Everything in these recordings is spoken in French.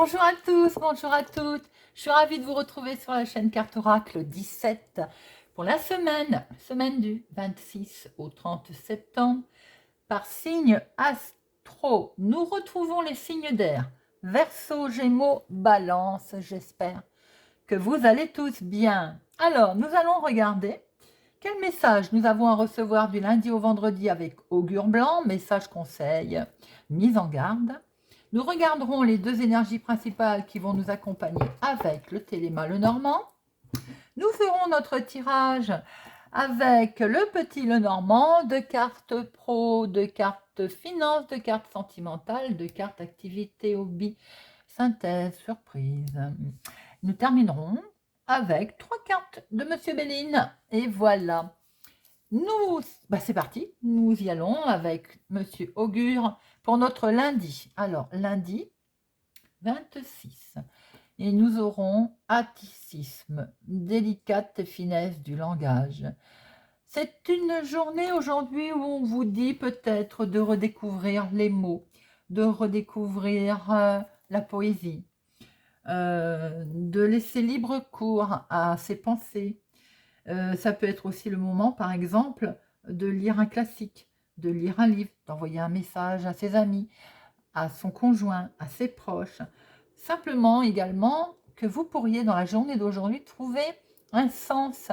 Bonjour à tous, bonjour à toutes. Je suis ravie de vous retrouver sur la chaîne Carte Oracle 17 pour la semaine du 26 au 30 septembre. Par signe astro, nous retrouvons les signes d'air. Verseau, Gémeaux, Balance, j'espère que vous allez tous bien. Alors, nous allons regarder quel message nous avons à recevoir du lundi au vendredi avec augure blanc, message conseil, mise en garde. Nous regarderons les deux énergies principales qui vont nous accompagner avec le téléma le normand. Nous ferons notre tirage avec le petit le normand, de cartes pro, de cartes finance, de cartes sentimentales, de cartes activité, hobby, synthèse, surprise. Nous terminerons avec 3 cartes de Monsieur Béline. Et voilà. C'est parti, nous y allons avec Monsieur Augure pour notre lundi. Alors, lundi 26. Et nous aurons atticisme, délicate finesse du langage. C'est une journée aujourd'hui où on vous dit peut-être de redécouvrir les mots, de redécouvrir la poésie, de laisser libre cours à ses pensées. Ça peut être aussi le moment, par exemple, de lire un classique, de lire un livre, d'envoyer un message à ses amis, à son conjoint, à ses proches. Simplement également que vous pourriez dans la journée d'aujourd'hui trouver un sens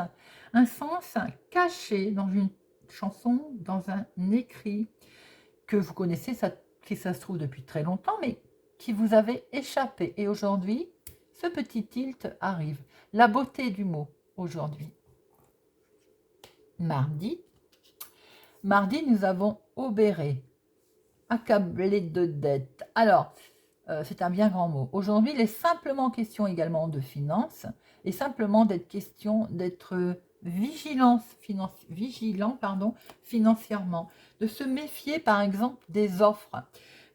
caché dans une chanson, dans un écrit que vous connaissez, qui ça se trouve depuis très longtemps, mais qui vous avait échappé. Et aujourd'hui, ce petit tilt arrive. La beauté du mot aujourd'hui. Mardi, nous avons obéré, accablé de dettes. Alors, c'est un bien grand mot. Aujourd'hui, il est simplement question également de finances et simplement d'être vigilant financièrement, de se méfier par exemple des offres.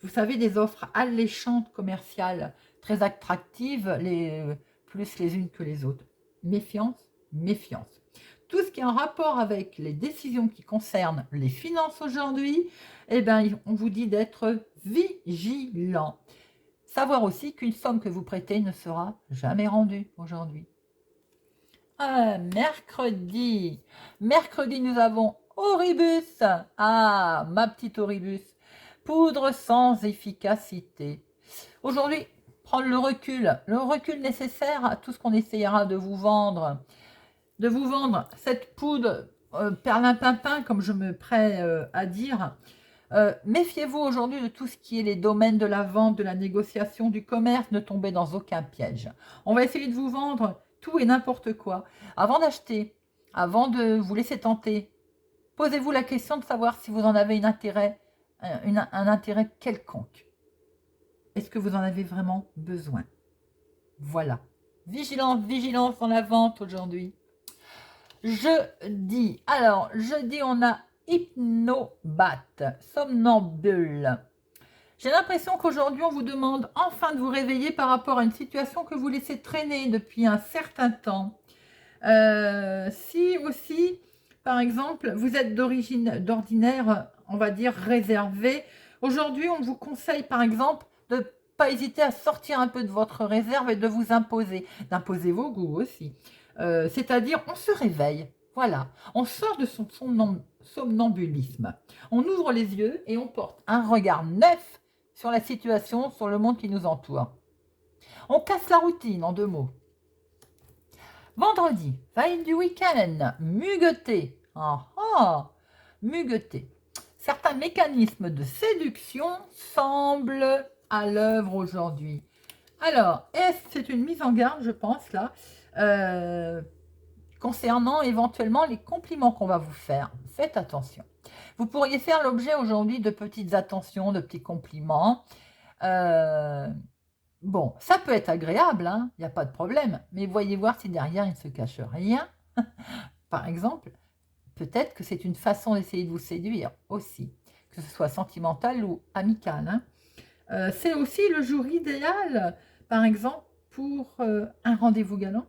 Vous savez, des offres alléchantes commerciales, très attractives, plus les unes que les autres. Méfiance, méfiance. Tout ce qui est en rapport avec les décisions qui concernent les finances aujourd'hui, on vous dit d'être vigilant. Savoir aussi qu'une somme que vous prêtez ne sera jamais rendue aujourd'hui. Mercredi, nous avons Oribus. Ah, ma petite Oribus. Poudre sans efficacité. Aujourd'hui, prendre le recul nécessaire à tout ce qu'on essayera de vous vendre cette poudre perlimpinpin, comme je me prête à dire. Méfiez-vous aujourd'hui de tout ce qui est les domaines de la vente, de la négociation, du commerce, ne tombez dans aucun piège. On va essayer de vous vendre tout et n'importe quoi. Avant d'acheter, avant de vous laisser tenter, posez-vous la question de savoir si vous en avez un intérêt quelconque. Est-ce que vous en avez vraiment besoin? Voilà. Vigilance dans la vente aujourd'hui. Jeudi, on a hypnobat, somnambule. J'ai l'impression qu'aujourd'hui, on vous demande enfin de vous réveiller par rapport à une situation que vous laissez traîner depuis un certain temps. Si aussi, par exemple, vous êtes d'ordinaire, on va dire, réservé, aujourd'hui, on vous conseille, par exemple, de ne pas hésiter à sortir un peu de votre réserve et de vous imposer, d'imposer vos goûts aussi. C'est-à-dire, on se réveille, voilà, on sort de son somnambulisme, on ouvre les yeux et on porte un regard neuf sur la situation, sur le monde qui nous entoure. On casse la routine, en 2 mots. Vendredi, veille du week-end, mugueté. Mugueté. Certains mécanismes de séduction semblent à l'œuvre aujourd'hui. Alors, c'est une mise en garde, je pense, là, concernant éventuellement les compliments qu'on va vous faire. Faites attention. Vous pourriez faire l'objet aujourd'hui de petites attentions, de petits compliments. Bon, ça peut être agréable, il n'y a pas de problème, mais voyez voir si derrière il ne se cache rien. Par exemple, peut-être que c'est une façon d'essayer de vous séduire aussi, que ce soit sentimental ou amical. C'est aussi le jour idéal, par exemple, pour un rendez-vous galant,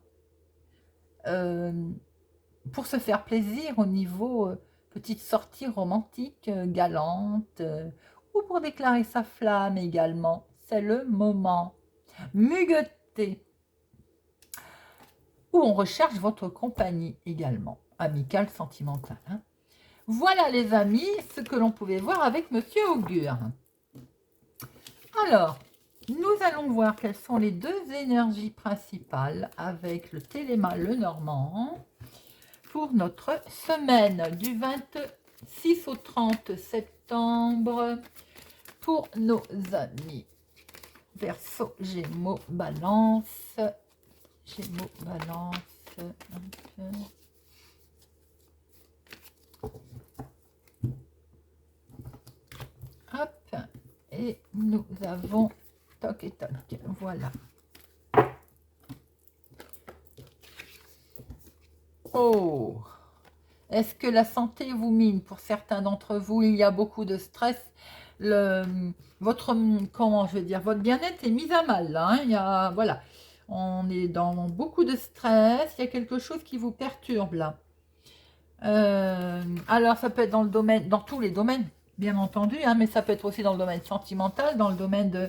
pour se faire plaisir au niveau petite sortie romantique, galante, ou pour déclarer sa flamme également. C'est le moment. mugueté, ou on recherche votre compagnie également, amicale, sentimentale. Hein. Voilà les amis, ce que l'on pouvait voir avec Monsieur Augure. Alors, nous allons voir quelles sont les deux énergies principales avec le Téléma Lenormand pour notre semaine du 26 au 30 septembre pour nos amis Verseau, Gémeaux, Balance. Gémeaux, Balance. Hop. Et nous avons toc et toc. Voilà. Oh. Est-ce que la santé vous mine? Pour certains d'entre vous, il y a beaucoup de stress. Votre, comment je veux dire, votre bien-être est mis à mal. Là, hein. Il y a, voilà. On est dans beaucoup de stress. Il y a quelque chose qui vous perturbe là. Alors, ça peut être dans le domaine, dans tous les domaines, bien entendu, hein, mais ça peut être aussi dans le domaine sentimental, dans le domaine de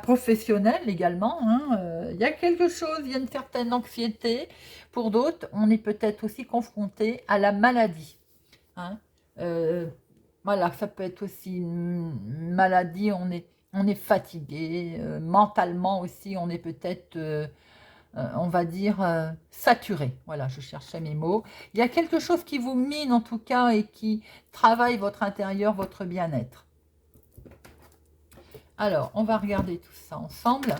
professionnel également. Hein, il y a quelque chose, il y a une certaine anxiété. Pour d'autres, on est peut-être aussi confronté à la maladie. Hein. Voilà, ça peut être aussi une maladie, on est fatigué, mentalement aussi, on est peut-être on va dire, saturé. Voilà, je cherchais mes mots. Il y a quelque chose qui vous mine en tout cas et qui travaille votre intérieur, votre bien-être. Alors, on va regarder tout ça ensemble.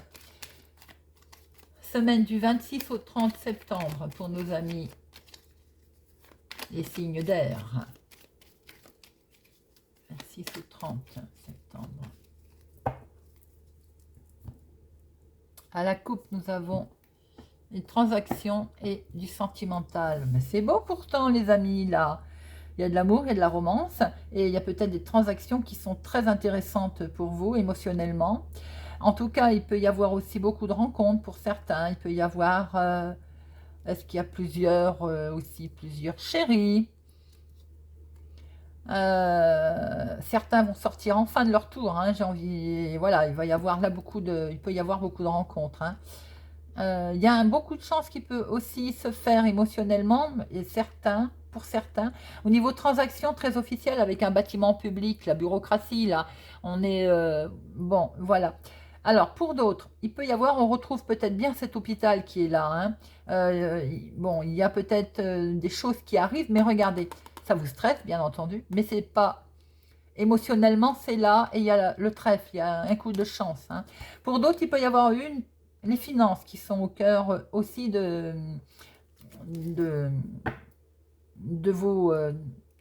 Semaine du 26 au 30 septembre pour nos amis les signes d'air. 26 au 30 septembre. À la coupe, nous avons une transaction et du sentimental. Mais c'est beau pourtant, les amis, là. Il y a de l'amour, il y a de la romance, et il y a peut-être des transactions qui sont très intéressantes pour vous, émotionnellement. En tout cas, il peut y avoir aussi beaucoup de rencontres pour certains. Il peut y avoir... est-ce qu'il y a plusieurs, aussi plusieurs chéris? Certains vont sortir en fin de leur tour. Hein, j'ai envie... Voilà, il va y avoir là beaucoup de... Il peut y avoir beaucoup de rencontres. Hein. Il y a beaucoup de chances qui peut aussi se faire émotionnellement, et pour certains, au niveau transaction très officielle avec un bâtiment public, la bureaucratie, là, on est, bon, voilà. Alors, pour d'autres, il peut y avoir, on retrouve peut-être bien cet hôpital qui est là, hein. Bon, il y a peut-être des choses qui arrivent, mais regardez, ça vous stresse, bien entendu, mais c'est pas... Émotionnellement, c'est là, et il y a le trèfle, il y a un coup de chance. Hein. Pour d'autres, il peut y avoir les finances qui sont au cœur aussi de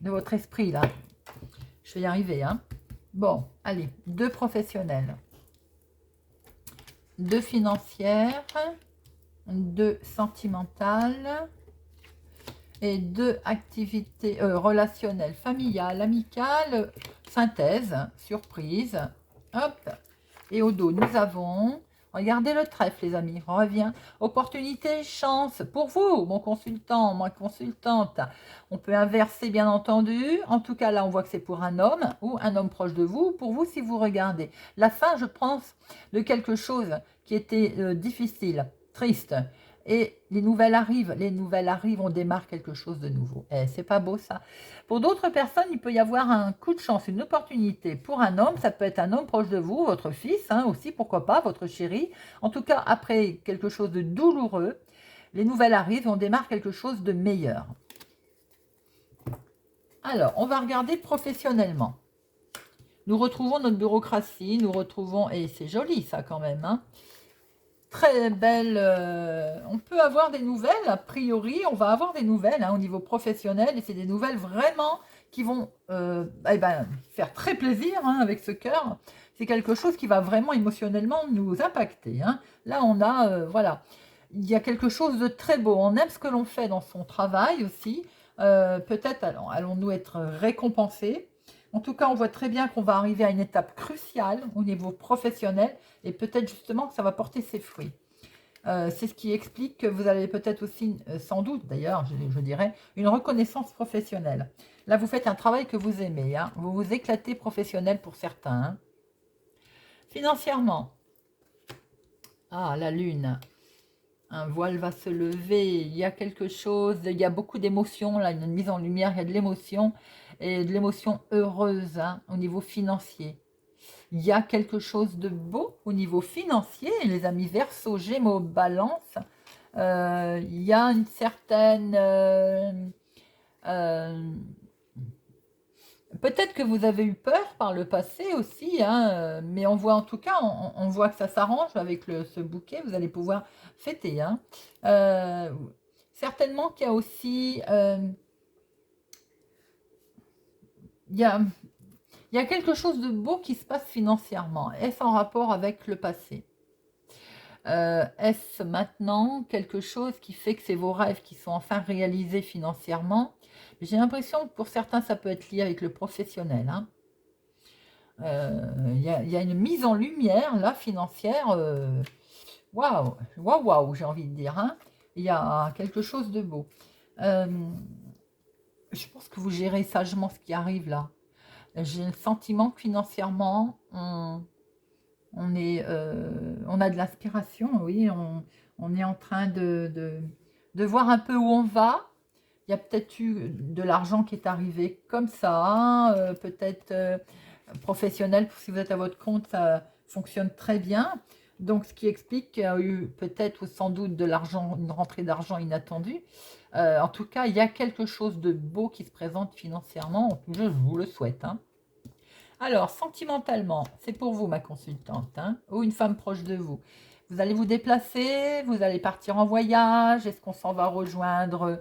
votre esprit, là. Je vais y arriver, hein. Bon, allez, 2 professionnels, 2 financières, 2 sentimentales et 2 activités relationnelles, familiales, amicales, synthèse, surprise. Hop, et au dos, nous avons... Regardez le trèfle, les amis. Revient. Opportunité, chance pour vous, mon consultant, ma consultante. On peut inverser, bien entendu. En tout cas, là, on voit que c'est pour un homme ou un homme proche de vous. Pour vous, si vous regardez. La fin, je pense, de quelque chose qui était difficile, triste. Et les nouvelles arrivent, on démarre quelque chose de nouveau. Eh, c'est pas beau ça. Pour d'autres personnes, il peut y avoir un coup de chance, une opportunité. Pour un homme, ça peut être un homme proche de vous, votre fils hein, aussi, pourquoi pas, votre chéri. En tout cas, après quelque chose de douloureux, les nouvelles arrivent et on démarre quelque chose de meilleur. Alors, on va regarder professionnellement. Nous retrouvons notre bureaucratie, nous retrouvons, et c'est joli ça quand même, hein, très belle, on peut avoir des nouvelles, a priori, on va avoir des nouvelles hein, au niveau professionnel, et c'est des nouvelles vraiment qui vont faire très plaisir hein, avec ce cœur. C'est quelque chose qui va vraiment émotionnellement nous impacter. Hein. Là, on a, voilà, il y a quelque chose de très beau. On aime ce que l'on fait dans son travail aussi. Peut-être allons-nous être récompensés. En tout cas, on voit très bien qu'on va arriver à une étape cruciale au niveau professionnel et peut-être justement que ça va porter ses fruits. C'est ce qui explique que vous avez peut-être aussi, sans doute d'ailleurs, je dirais, une reconnaissance professionnelle. Là, vous faites un travail que vous aimez. Hein. Vous vous éclatez professionnel pour certains. Hein. Financièrement, Ah, la lune. Un voile va se lever. Il y a quelque chose, il y a beaucoup d'émotions, là, une mise en lumière, il y a de l'émotion, et de l'émotion heureuse hein, au niveau financier. Il y a quelque chose de beau au niveau financier, les amis Verseau, Gémeaux, Balance. Il y a une certaine... euh, peut-être que vous avez eu peur par le passé aussi, hein, mais on voit en tout cas, on voit que ça s'arrange avec ce bouquet, vous allez pouvoir fêter. Hein. Euh, certainement qu'il y a aussi... il y a, il y a quelque chose de beau qui se passe financièrement. Est-ce en rapport avec le passé? Est-ce maintenant quelque chose qui fait que c'est vos rêves qui sont enfin réalisés financièrement? J'ai l'impression que pour certains, ça peut être lié avec le professionnel. Hein. Il y a une mise en lumière, là, financière. Waouh, waouh, waouh, j'ai envie de dire. Hein. Il y a quelque chose de beau. Euh, je pense que vous gérez sagement ce qui arrive là. J'ai le sentiment que financièrement, on a de l'inspiration, oui, on est en train de voir un peu où on va. Il y a peut-être eu de l'argent qui est arrivé comme ça, hein, peut-être professionnel, si vous êtes à votre compte, ça fonctionne très bien. Donc, ce qui explique qu'il y a eu peut-être ou sans doute de l'argent, une rentrée d'argent inattendue. En tout cas, il y a quelque chose de beau qui se présente financièrement. Je vous le souhaite. Hein. Alors, sentimentalement, c'est pour vous, ma consultante, hein, ou une femme proche de vous. Vous allez vous déplacer, vous allez partir en voyage. Est-ce qu'on s'en va rejoindre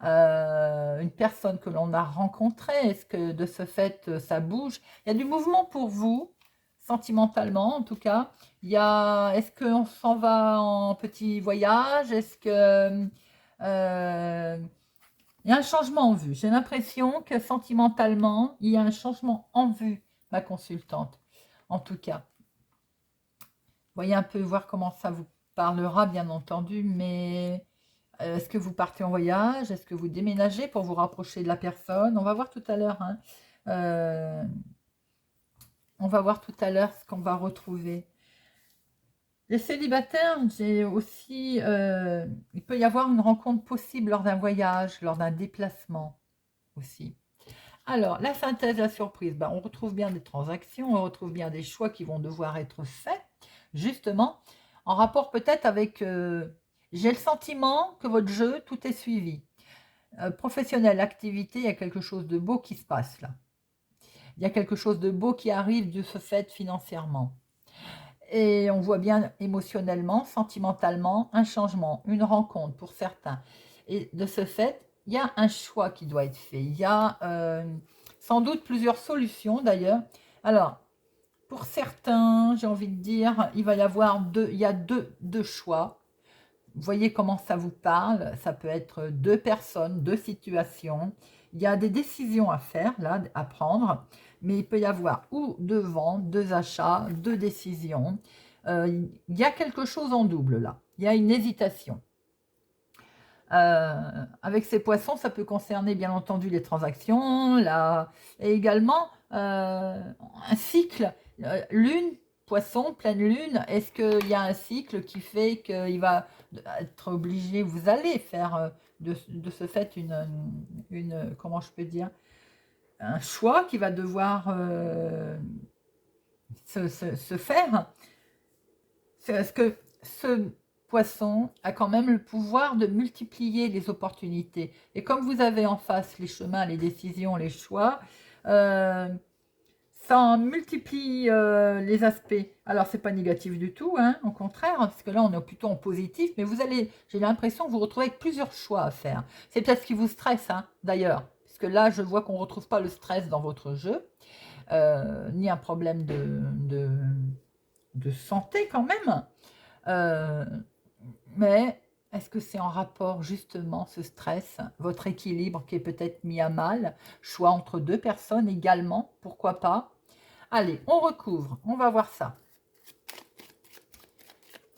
une personne que l'on a rencontrée? Est-ce que de ce fait, ça bouge? Il y a du mouvement pour vous, sentimentalement en tout cas. Est-ce qu'on s'en va en petit voyage? Est-ce que il y a un changement en vue? J'ai l'impression que sentimentalement, il y a un changement en vue, ma consultante. En tout cas, voyez un peu voir comment ça vous parlera, bien entendu, mais est-ce que vous partez en voyage? Est-ce que vous déménagez pour vous rapprocher de la personne? On va voir tout à l'heure. Hein. Euh, on va voir tout à l'heure ce qu'on va retrouver. Les célibataires, j'ai aussi... il peut y avoir une rencontre possible lors d'un voyage, lors d'un déplacement aussi. Alors, la synthèse, la surprise, ben, on retrouve bien des transactions, on retrouve bien des choix qui vont devoir être faits, justement, en rapport peut-être avec... j'ai le sentiment que votre jeu, tout est suivi. Professionnel, activité, il y a quelque chose de beau qui se passe là. Il y a quelque chose de beau qui arrive de ce fait financièrement. Et on voit bien émotionnellement, sentimentalement, un changement, une rencontre pour certains. Et de ce fait, il y a un choix qui doit être fait. Il y a sans doute plusieurs solutions d'ailleurs. Alors, pour certains, j'ai envie de dire, il y a deux choix. Vous voyez comment ça vous parle? Ça peut être deux personnes, deux situations. Il y a des décisions à faire, là, à prendre, mais il peut y avoir ou deux ventes, deux achats, deux décisions. Il y a quelque chose en double, là. Il y a une hésitation. Avec ces poissons, ça peut concerner, bien entendu, les transactions, et également un cycle. Lune, poisson, pleine lune, est-ce qu'il y a un cycle qui fait qu'il va être obligé, vous allez faire de ce fait comment je peux dire, un choix qui va devoir se faire. Est-ce que ce poisson a quand même le pouvoir de multiplier les opportunités? Et comme vous avez en face les chemins, les décisions, les choix, euh, ça en multiplie les aspects. Alors, c'est pas négatif du tout, hein, au contraire, parce que là, on est plutôt en positif, mais j'ai l'impression que vous vous retrouvez avec plusieurs choix à faire. C'est peut-être ce qui vous stresse, hein, d'ailleurs, puisque là, je vois qu'on ne retrouve pas le stress dans votre jeu, ni un problème de santé quand même. Euh, mais est-ce que c'est en rapport justement ce stress, votre équilibre qui est peut-être mis à mal, choix entre deux personnes également, pourquoi pas? Allez, on recouvre, on va voir ça.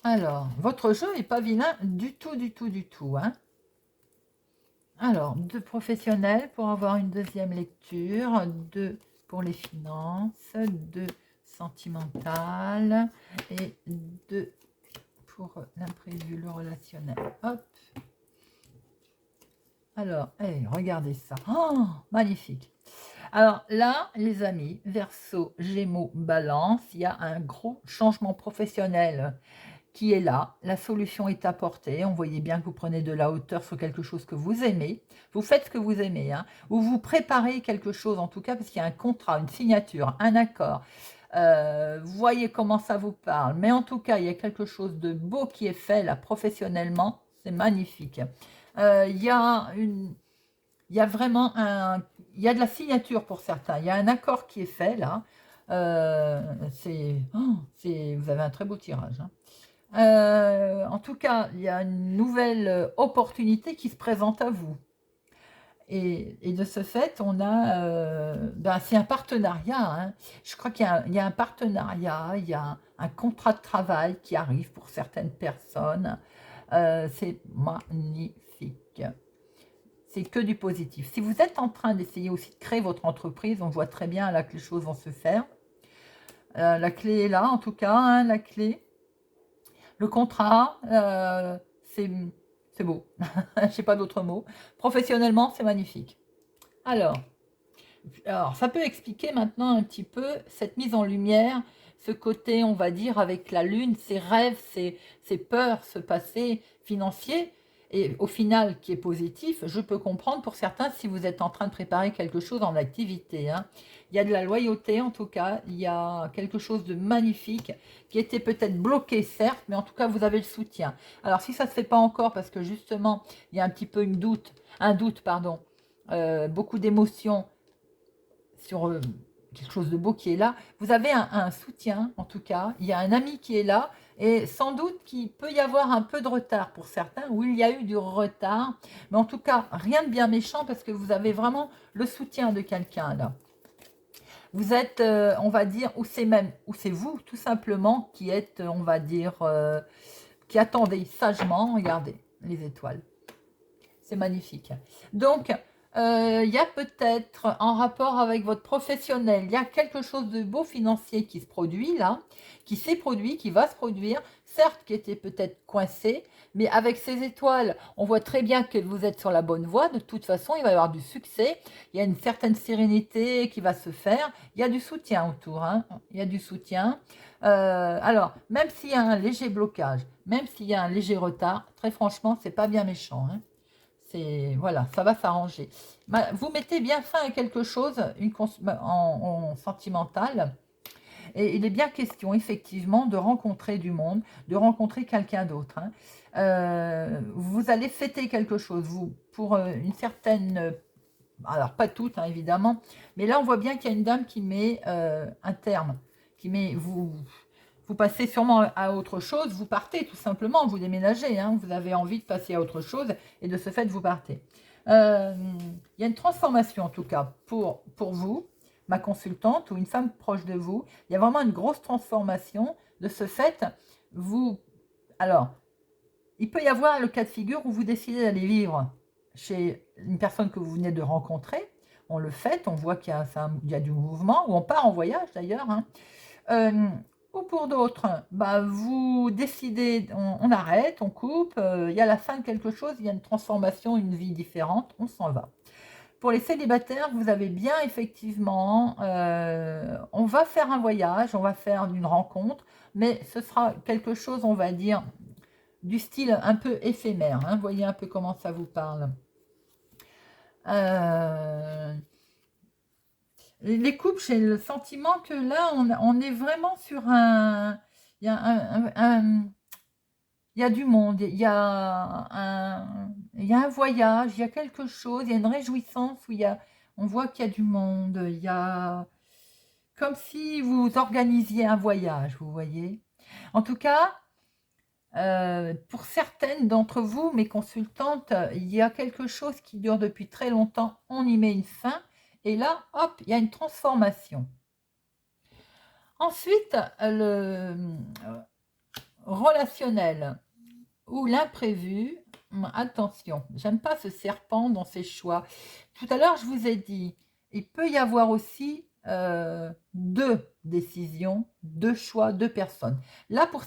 Alors, votre jeu n'est pas vilain du tout, du tout, du tout. Hein. Alors, deux professionnels pour avoir une deuxième lecture, deux pour les finances, deux sentimentales et deux pour l'imprévu, le relationnel. Hop. Alors, regardez ça. Oh, magnifique. Alors là, les amis, Verseau, Gémeaux, Balance, il y a un gros changement professionnel qui est là. La solution est apportée. On voyait bien que vous prenez de la hauteur sur quelque chose que vous aimez. Vous faites ce que vous aimez, hein, ou vous préparez quelque chose, en tout cas, parce qu'il y a un contrat, une signature, un accord. Vous voyez comment ça vous parle. Mais en tout cas, il y a quelque chose de beau qui est fait là, professionnellement. C'est magnifique. Il y a une... Il y a vraiment il y a de la signature pour certains. Il y a un accord qui est fait là. Vous avez un très beau tirage, hein. En tout cas, il y a une nouvelle opportunité qui se présente à vous. Et de ce fait, on a, c'est un partenariat, hein. Je crois qu'il y a un partenariat, il y a un contrat de travail qui arrive pour certaines personnes. C'est magnifique. C'est que du positif. Si vous êtes en train d'essayer aussi de créer votre entreprise, on voit très bien là que les choses vont se faire. La clé est là, en tout cas, hein, la clé. Le contrat, c'est beau. Je sais pas d'autres mots. Professionnellement, c'est magnifique. Alors, ça peut expliquer maintenant un petit peu cette mise en lumière, ce côté, on va dire, avec la lune, ces rêves, ces peurs, ce passé financier, et au final, qui est positif. Je peux comprendre pour certains si vous êtes en train de préparer quelque chose en activité, hein. Il y a de la loyauté, en tout cas, il y a quelque chose de magnifique qui était peut-être bloqué, certes, mais en tout cas, vous avez le soutien. Alors, si ça ne se fait pas encore, parce que justement, il y a un petit peu un doute, pardon, beaucoup d'émotions, sur quelque chose de beau qui est là. Vous avez un soutien, en tout cas. Il y a un ami qui est là. Et sans doute qu'il peut y avoir un peu de retard pour certains, ou il y a eu du retard. Mais en tout cas, rien de bien méchant parce que vous avez vraiment le soutien de quelqu'un là. Vous êtes, on va dire, ou c'est vous, tout simplement, qui êtes, on va dire, qui attendez sagement. Regardez, les étoiles. C'est magnifique. Donc, il y a peut-être en rapport avec votre professionnel, il y a quelque chose de beau financier qui se produit là, qui s'est produit, qui va se produire, certes qui était peut-être coincé, mais avec ces étoiles, on voit très bien que vous êtes sur la bonne voie. De toute façon, il va y avoir du succès, il y a une certaine sérénité qui va se faire, il y a du soutien autour, hein. Il y a du soutien. Alors, même s'il y a un léger blocage, même s'il y a un léger retard, très franchement, c'est pas bien méchant, hein. Voilà, ça va s'arranger. Vous mettez bien fin à quelque chose en sentimental. Et il est bien question, effectivement, de rencontrer du monde, de rencontrer quelqu'un d'autre, hein. Vous allez fêter quelque chose, vous, pour une certaine... Alors, pas toutes, hein, évidemment. Mais là, on voit bien qu'il y a une dame qui met un terme, qui met... Vous passez sûrement à autre chose, vous partez tout simplement, vous déménagez, hein, vous avez envie de passer à autre chose et de ce fait, vous partez. Il y a une transformation en tout cas pour vous, ma consultante ou une femme proche de vous. Il y a vraiment une grosse transformation. De ce fait, alors, il peut y avoir le cas de figure où vous décidez d'aller vivre chez une personne que vous venez de rencontrer. On le fait, on voit qu'il y a du mouvement, ou on part en voyage d'ailleurs, hein. Ou pour d'autres, vous décidez, on arrête, on coupe, il y a la fin de quelque chose, il y a une transformation, une vie différente, on s'en va. Pour les célibataires, vous avez bien effectivement, on va faire un voyage, on va faire une rencontre, mais ce sera quelque chose, on va dire, du style un peu éphémère, hein. Voyez un peu comment ça vous parle. Les couples, j'ai le sentiment que là, on est vraiment sur il y a il y a du monde, il y a un voyage, il y a quelque chose, il y a une réjouissance où on voit qu'il y a du monde, il y a comme si vous organisiez un voyage, vous voyez. En tout cas, pour certaines d'entre vous, mes consultantes, il y a quelque chose qui dure depuis très longtemps, on y met une fin, et là, hop, il y a une transformation. Ensuite, le relationnel ou l'imprévu, attention, j'aime pas ce serpent dans ses choix. Tout à l'heure, je vous ai dit, il peut y avoir aussi deux décisions, deux choix, deux personnes. Là, pour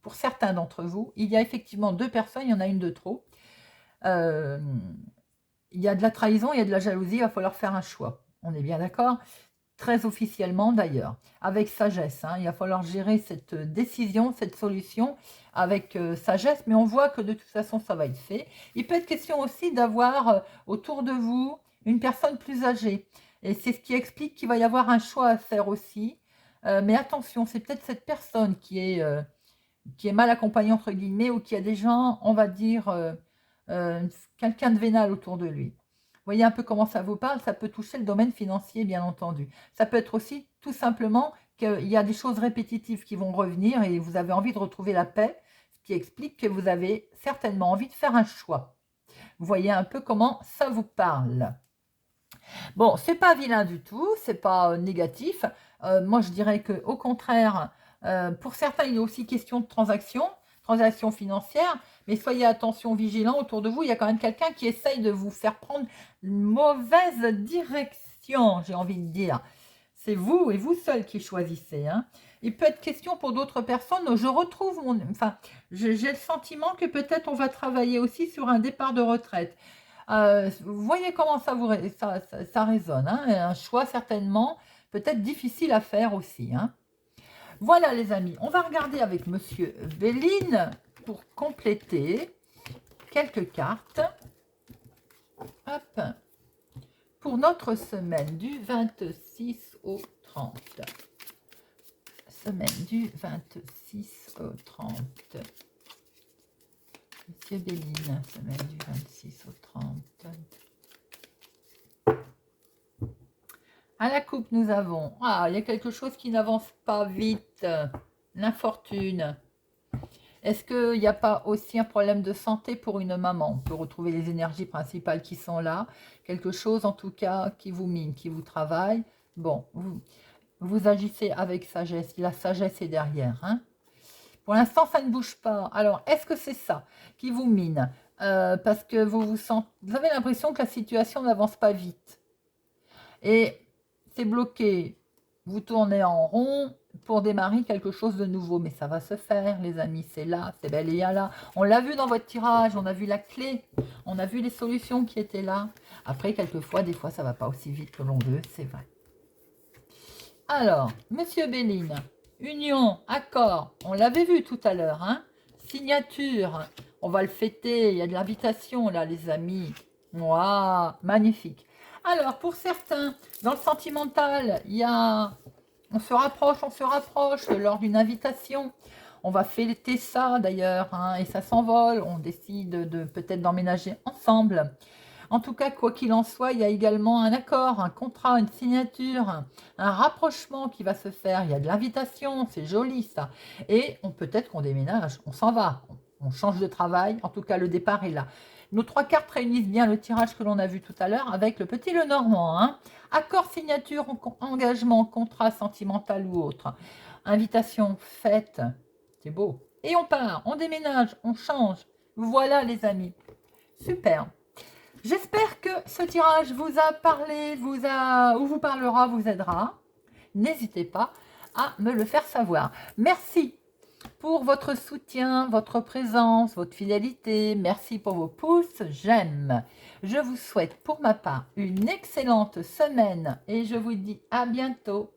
pour certains d'entre vous, il y a effectivement 2 personnes, il y en a une de trop. Euh, il y a de la trahison, il y a de la jalousie, il va falloir faire un choix. On est bien d'accord? Très officiellement d'ailleurs, avec sagesse. Hein. Il va falloir gérer cette décision, cette solution avec sagesse, mais on voit que de toute façon, ça va être fait. Il peut être question aussi d'avoir autour de vous une personne plus âgée. Et c'est ce qui explique qu'il va y avoir un choix à faire aussi. Mais attention, c'est peut-être cette personne qui est mal accompagnée, entre guillemets, ou qui a des gens, on va dire, euh, quelqu'un de vénal autour de lui. Vous voyez un peu comment ça vous parle, ça peut toucher le domaine financier, bien entendu. Ça peut être aussi tout simplement qu'il y a des choses répétitives qui vont revenir et vous avez envie de retrouver la paix, ce qui explique que vous avez certainement envie de faire un choix. Vous voyez un peu comment ça vous parle. Bon, c'est pas vilain du tout, c'est pas négatif. Moi, je dirais que au contraire, pour certains, il est aussi question de transactions financières, mais soyez attention, vigilants autour de vous. Il y a quand même quelqu'un qui essaye de vous faire prendre une mauvaise direction, j'ai envie de dire. C'est vous et vous seul qui choisissez. Hein. Il peut être question pour d'autres personnes. Je retrouve j'ai le sentiment que peut-être on va travailler aussi sur un départ de retraite. Vous voyez comment ça résonne. Hein, un choix certainement, peut-être difficile à faire aussi. Hein. Voilà les amis, on va regarder avec Monsieur Béline pour compléter quelques cartes. Hop. Pour notre semaine du 26 au 30. Semaine du 26 au 30. Monsieur Béline, semaine du 26 au 30. À la coupe, nous avons... Ah, il y a quelque chose qui n'avance pas vite. L'infortune. Est-ce qu'il n'y a pas aussi un problème de santé pour une maman? On peut retrouver les énergies principales qui sont là. Quelque chose, en tout cas, qui vous mine, qui vous travaille. Bon, vous agissez avec sagesse. La sagesse est derrière. Hein. Pour l'instant, ça ne bouge pas. Alors, est-ce que c'est ça qui vous mine? Parce que vous avez l'impression que la situation n'avance pas vite. Et c'est bloqué. Vous tournez en rond pour démarrer quelque chose de nouveau. Mais ça va se faire, les amis. C'est là, c'est bel et bien là. On l'a vu dans votre tirage. On a vu la clé. On a vu les solutions qui étaient là. Après, quelquefois, des fois, ça ne va pas aussi vite que l'on veut. C'est vrai. Alors, Monsieur Béline, union, accord. On l'avait vu tout à l'heure. Hein, signature. On va le fêter. Il y a de l'invitation, là, les amis. Waouh, magnifique. Alors, pour certains, dans le sentimental, il y a... On se rapproche lors d'une invitation. On va fêter ça d'ailleurs, hein, et ça s'envole. On décide de peut-être d'emménager ensemble. En tout cas, quoi qu'il en soit, il y a également un accord, un contrat, une signature, un rapprochement qui va se faire. Il y a de l'invitation, c'est joli ça. Et peut-être qu'on déménage, on s'en va, on change de travail. En tout cas, le départ est là. Nos 3 cartes réunissent bien le tirage que l'on a vu tout à l'heure avec le petit Lenormand. Hein. Accord, signature, engagement, contrat sentimental ou autre. Invitation faite. C'est beau. Et on part, on déménage, on change. Voilà les amis. Super. J'espère que ce tirage vous a parlé, vous parlera, vous aidera. N'hésitez pas à me le faire savoir. Merci pour votre soutien, votre présence, votre fidélité. Merci pour vos pouces, j'aime. Je vous souhaite pour ma part une excellente semaine et je vous dis à bientôt.